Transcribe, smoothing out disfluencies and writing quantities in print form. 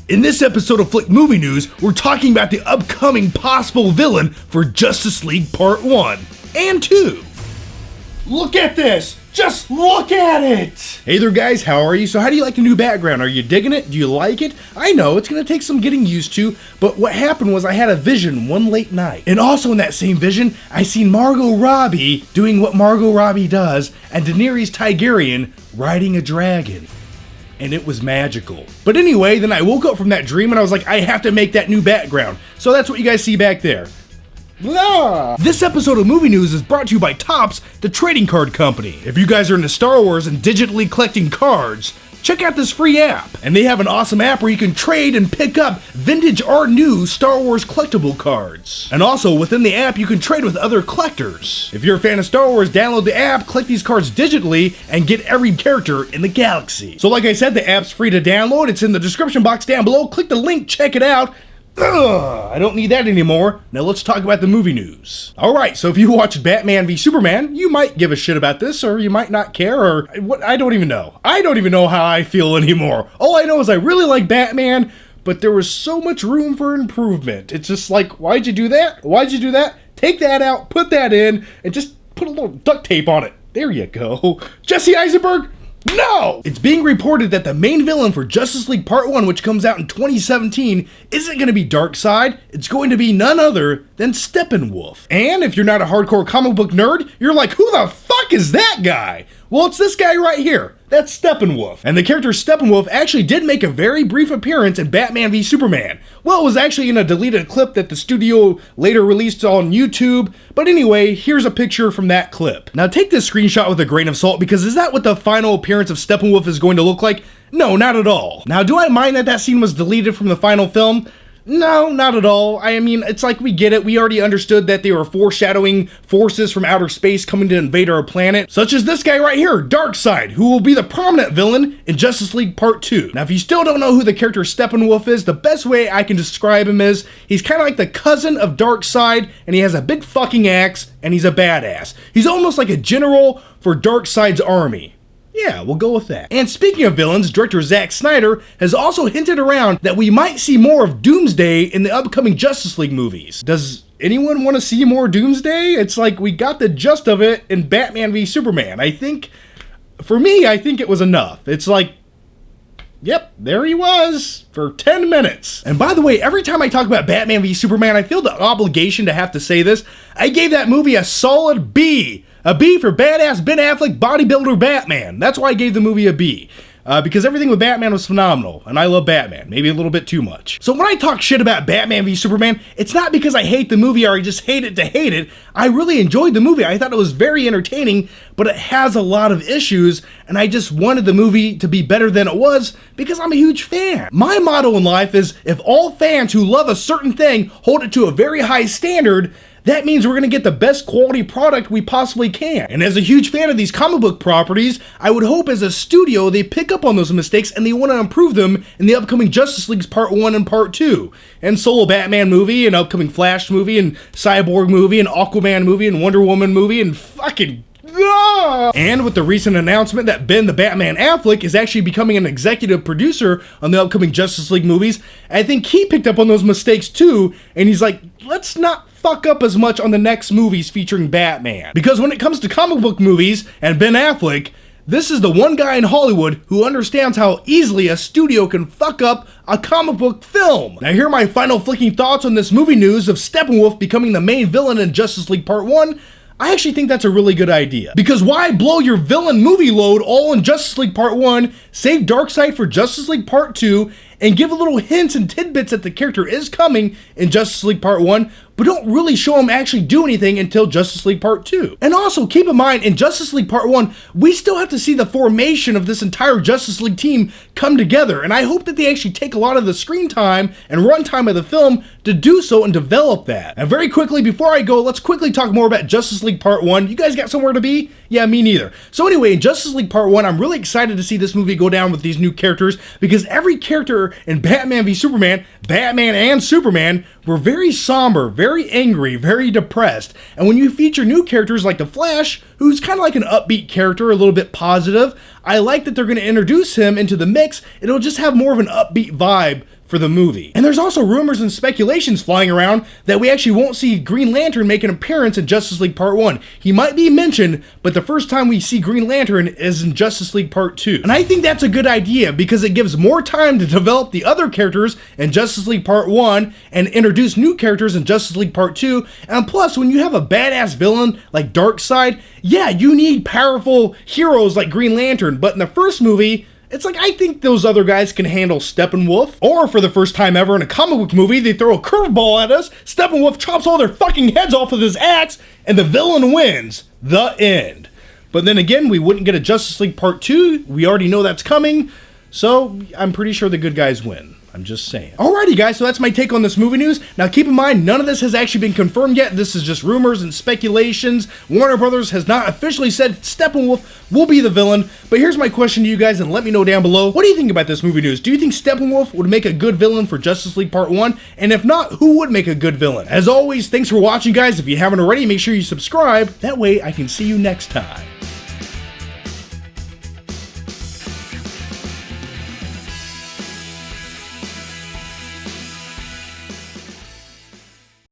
In this episode of Flick Movie News, we're talking about the upcoming possible villain for Justice League Part 1 and 2. Look at this! Just look at it! Hey there guys, how are you? So how do you like the new background? Are you digging it? Do you like it? I know, it's gonna take some getting used to, but what happened was I had a vision one late night. And also in that same vision, I seen Margot Robbie doing what Margot Robbie does, and Daenerys Targaryen riding a dragon. And it was magical. But anyway, then I woke up from that dream and I was like, I have to make that new background. So that's what you guys see back there. Blah. This episode of Movie News is brought to you by Topps, the trading card company. If you guys are into Star Wars and digitally collecting cards, check out this free app. And they have an awesome app where you can trade and pick up vintage or new Star Wars collectible cards. And also within the app, you can trade with other collectors. If you're a fan of Star Wars, download the app, collect these cards digitally, and get every character in the galaxy. So like I said, the app's free to download. It's in the description box down below. Click the link, check it out. Ugh, I don't need that anymore. Now let's talk about the movie news. Alright, so if you watched Batman v Superman, you might give a shit about this, or you might not care, or what, I don't even know. I don't even know how I feel anymore. All I know is I really like Batman, but there was so much room for improvement. It's just like, why'd you do that? Why'd you do that? Take that out, put that in, and just put a little duct tape on it. There you go. Jesse Eisenberg? No! It's being reported that the main villain for Justice League Part 1, which comes out in 2017, isn't going to be Darkseid. It's going to be none other than Steppenwolf. And if you're not a hardcore comic book nerd, you're like, who the fuck is that guy? Well, it's this guy right here. That's Steppenwolf. And the character Steppenwolf actually did make a very brief appearance in Batman v Superman. Well, it was actually in a deleted clip that the studio later released on YouTube. But anyway, here's a picture from that clip. Now take this screenshot with a grain of salt, because is that what the final appearance of Steppenwolf is going to look like? No, not at all. Now, do I mind that that scene was deleted from the final film? No, not at all. I mean, it's like we get it. We already understood that they were foreshadowing forces from outer space coming to invade our planet, such as this guy right here, Darkseid, who will be the prominent villain in Justice League Part 2. Now, if you still don't know who the character Steppenwolf is, the best way I can describe him is he's kind of like the cousin of Darkseid, and he has a big fucking axe, and he's a badass. He's almost like a general for Darkseid's army. Yeah, we'll go with that. And speaking of villains, director Zack Snyder has also hinted around that we might see more of Doomsday in the upcoming Justice League movies. Does anyone want to see more Doomsday? It's like we got the gist of it in Batman v Superman. For me, I think it was enough. It's like, yep, there he was for 10 minutes. And by the way, every time I talk about Batman v Superman, I feel the obligation to have to say this. I gave that movie a solid B. A B for badass Ben Affleck bodybuilder Batman. That's why I gave the movie a B. Because everything with Batman was phenomenal, and I love Batman, maybe a little bit too much. So when I talk shit about Batman v Superman, it's not because I hate the movie or I just hate it to hate it. I really enjoyed the movie. I thought it was very entertaining, but it has a lot of issues, and I just wanted the movie to be better than it was because I'm a huge fan. My motto in life is, if all fans who love a certain thing hold it to a very high standard, that means we're going to get the best quality product we possibly can. And as a huge fan of these comic book properties, I would hope as a studio they pick up on those mistakes and they want to improve them in the upcoming Justice League's Part 1 and Part 2. And Solo Batman movie, and upcoming Flash movie, and Cyborg movie, and Aquaman movie, and Wonder Woman movie, and fucking... And with the recent announcement that Ben the Batman Affleck is actually becoming an executive producer on the upcoming Justice League movies, I think he picked up on those mistakes too, and he's like, let's not fuck up as much on the next movies featuring Batman. Because when it comes to comic book movies and Ben Affleck, this is the one guy in Hollywood who understands how easily a studio can fuck up a comic book film. Now here are my final flicking thoughts on this movie news of Steppenwolf becoming the main villain in Justice League Part 1. I actually think that's a really good idea. Because why blow your villain movie load all in Justice League Part 1, save Darkseid for Justice League Part 2, and give a little hints and tidbits that the character is coming in Justice League Part 1, but don't really show him actually do anything until Justice League Part 2. And also, keep in mind, in Justice League Part 1, we still have to see the formation of this entire Justice League team come together, and I hope that they actually take a lot of the screen time and runtime of the film to do so and develop that. And very quickly, before I go, let's quickly talk more about Justice League Part 1. You guys got somewhere to be? Yeah, me neither. So anyway, in Justice League Part 1, I'm really excited to see this movie go down with these new characters, because every character in Batman v Superman, Batman and Superman, were very somber, very angry, very depressed. And when you feature new characters like the Flash, who's kind of like an upbeat character, a little bit positive, I like that they're going to introduce him into the mix. It'll just have more of an upbeat vibe for the movie. And there's also rumors and speculations flying around that we actually won't see Green Lantern make an appearance in Justice League Part 1. He might be mentioned, but the first time we see Green Lantern is in Justice League Part 2. And I think that's a good idea because it gives more time to develop the other characters in Justice League Part 1 and introduce new characters in Justice League Part 2. And plus, when you have a badass villain like Darkseid, yeah, you need powerful heroes like Green Lantern, but in the first movie, it's like, I think those other guys can handle Steppenwolf. Or for the first time ever in a comic book movie, they throw a curveball at us, Steppenwolf chops all their fucking heads off with his axe, and the villain wins. The end. But then again, we wouldn't get a Justice League Part 2. We already know that's coming, so I'm pretty sure the good guys win. I'm just saying. Alrighty guys, so that's my take on this movie news. Now keep in mind, none of this has actually been confirmed yet. This is just rumors and speculations. Warner Brothers has not officially said Steppenwolf will be the villain. But here's my question to you guys, and let me know down below. What do you think about this movie news? Do you think Steppenwolf would make a good villain for Justice League Part 1? And if not, who would make a good villain? As always, thanks for watching guys. If you haven't already, make sure you subscribe. That way I can see you next time.